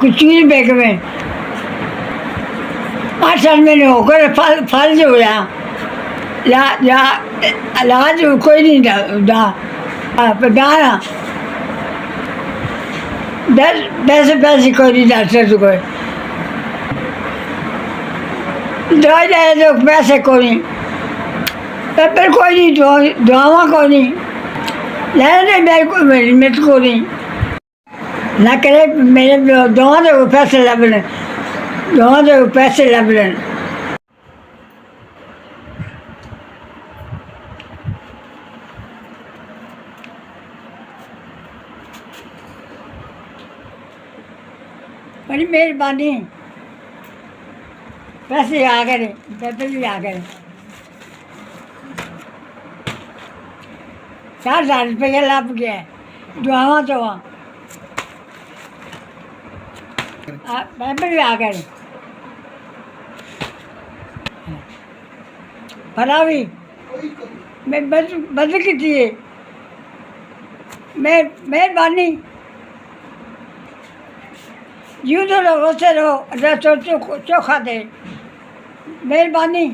कुछ चीज बेच में 8 साल मैंने होकर फल जो हुआ इलाज कोई नहीं डाला 10 पैसे कोई नहीं डॉक्टर से कोई दवाई लाए तो पैसे कोई नहीं पेपर कोई नहीं दवावा कोई नहीं लेने मेरे को नहीं ना करे मेरे दोवां दे पैसे लभन दोवां दे पैसे लभन बड़ी मेहरबानी पैसे आ गए पेपर भी आ गए 4,000 रुपये लभ गया दुआवा तो पेपर भी आ गए भला भी मैं बदल की थी मेहरबानी यूँ तो रहो उससे रहो चोखा दे मेहरबानी।